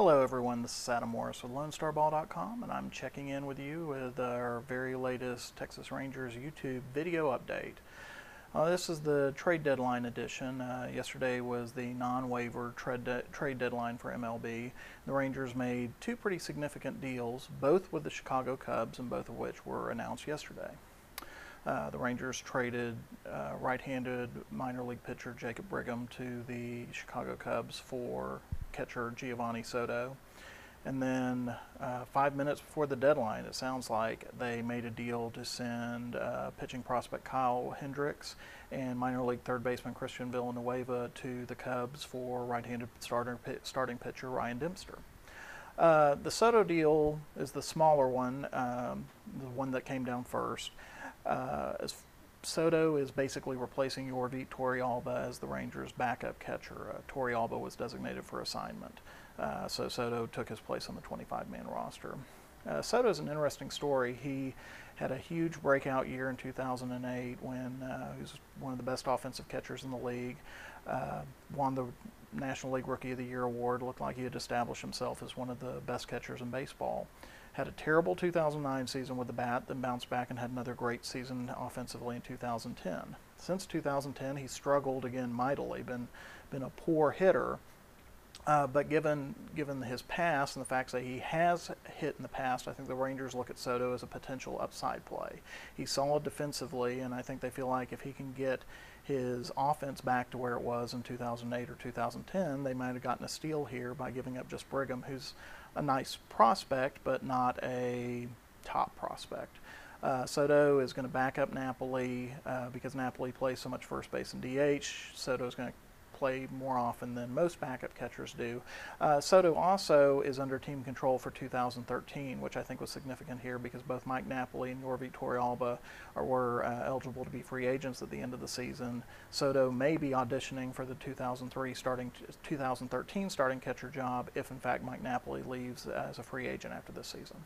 Hello everyone, this is Adam Morris with LoneStarBall.com, and I'm checking in with you with our very latest Texas Rangers YouTube video update. This is the trade deadline edition. Yesterday was the non-waiver trade deadline for MLB. The Rangers made two pretty significant deals, both with the Chicago Cubs, and both of which were announced yesterday. The Rangers traded right-handed minor league pitcher Jacob Brigham to the Chicago Cubs for catcher Geovany Soto. And then 5 minutes before the deadline, it sounds like they made a deal to send pitching prospect Kyle Hendricks and minor league third baseman Christian Villanueva to the Cubs for right-handed starting pitcher Ryan Dempster. The Soto deal is the smaller one, the one that came down first. Soto is basically replacing Jorvi Torrealba as the Rangers' backup catcher. Torrealba was designated for assignment, so Soto took his place on the 25-man roster. Soto is an interesting story. He had a huge breakout year in 2008 when he was one of the best offensive catchers in the league, won the National League Rookie of the Year award, looked like he had established himself as one of the best catchers in baseball. Had a terrible 2009 season with the bat, then bounced back and had another great season offensively in 2010. Since 2010, he's struggled again mightily, been a poor hitter. But given his past and the fact that he has hit in the past, I think the Rangers look at Soto as a potential upside play. He's solid defensively, and I think they feel like if he can get his offense back to where it was in 2008 or 2010, they might have gotten a steal here by giving up just Brigham, who's a nice prospect, but not a top prospect. Soto is going to back up Napoli because Napoli plays so much first base and DH. Soto is going to play more often than most backup catchers do. Soto also is under team control for 2013, which I think was significant here because both Mike Napoli and Jorvi Torrealba were eligible to be free agents at the end of the season. Soto may be auditioning for the 2013 starting catcher job if in fact Mike Napoli leaves as a free agent after this season.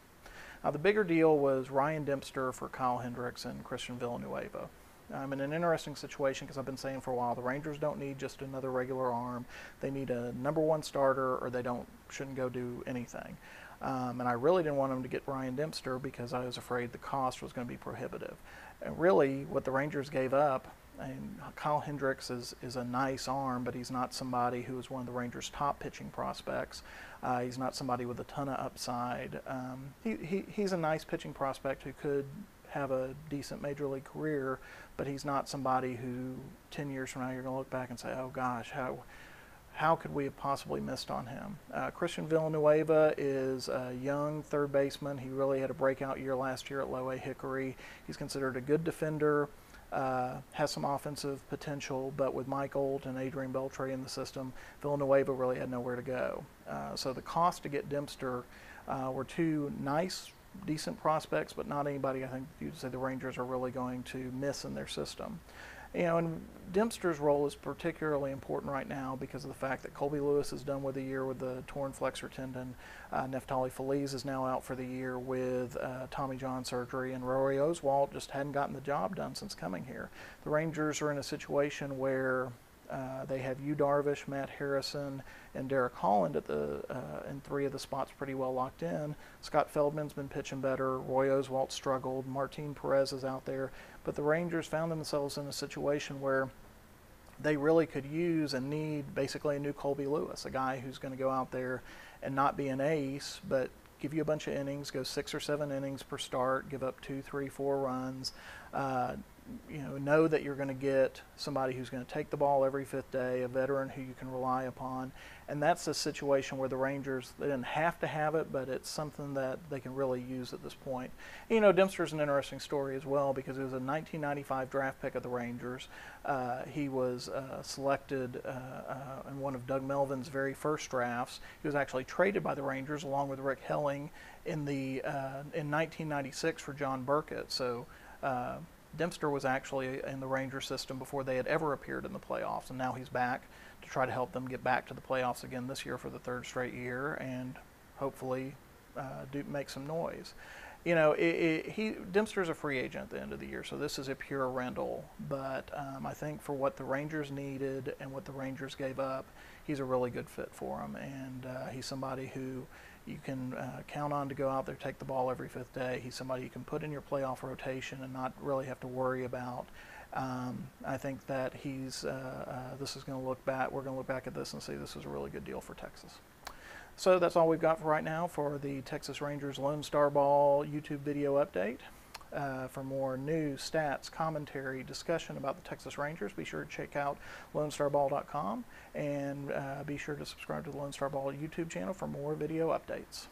The bigger deal was Ryan Dempster for Kyle Hendricks and Christian Villanueva. I'm in an interesting situation because I've been saying for a while the Rangers don't need just another regular arm. They need a #1 starter, or they shouldn't go do anything. And I really didn't want them to get Ryan Dempster because I was afraid the cost was going to be prohibitive. And really, what the Rangers gave up, and Kyle Hendricks is a nice arm, but he's not somebody who is one of the Rangers' top pitching prospects. He's not somebody with a ton of upside. He's a nice pitching prospect who could have a decent major league career, but he's not somebody who 10 years from now you're going to look back and say, oh gosh, how could we have possibly missed on him? Christian Villanueva is a young third baseman. He really had a breakout year last year at Low A Hickory. He's considered a good defender, has some offensive potential, but with Mike Olt and Adrian Beltre in the system, Villanueva really had nowhere to go. So the cost to get Dempster were two nice, decent prospects, but not anybody I think you'd say the Rangers are really going to miss in their system. And Dempster's role is particularly important right now because of the fact that Colby Lewis is done with a year with the torn flexor tendon. Neftali Feliz is now out for the year with Tommy John surgery, and Rory Oswalt just hadn't gotten the job done since coming here. The Rangers are in a situation where they have Yu Darvish, Matt Harrison, and Derek Holland in 3 of the spots pretty well locked in. Scott Feldman's been pitching better. Roy Oswalt struggled. Martin Perez is out there. But the Rangers found themselves in a situation where they really could use and need basically a new Colby Lewis, a guy who's going to go out there and not be an ace, but give you a bunch of innings, go 6 or 7 innings per start, give up 2, 3, 4 runs. Know that you're going to get somebody who's going to take the ball every 5th day, a veteran who you can rely upon. And that's a situation where the Rangers, they didn't have to have it, but it's something that they can really use at this point. Dempster's an interesting story as well because he was a 1995 draft pick of the Rangers. He was selected in one of Doug Melvin's very first drafts. He was actually traded by the Rangers along with Rick Helling in 1996 for John Burkett. So Dempster was actually in the Ranger system before they had ever appeared in the playoffs, and now he's back to try to help them get back to the playoffs again this year for the 3rd straight year and hopefully make some noise. You know, Dempster's a free agent at the end of the year, so this is a pure rental. But I think for what the Rangers needed and what the Rangers gave up, he's a really good fit for them. And he's somebody who you can count on to go out there, take the ball every fifth day. He's somebody you can put in your playoff rotation and not really have to worry about. I think that this is going to look back. We're going to look back at this and see this is a really good deal for Texas. So that's all we've got for right now for the Texas Rangers Lone Star Ball YouTube video update. For more news, stats, commentary, discussion about the Texas Rangers, be sure to check out LoneStarBall.com and be sure to subscribe to the Lone Star Ball YouTube channel for more video updates.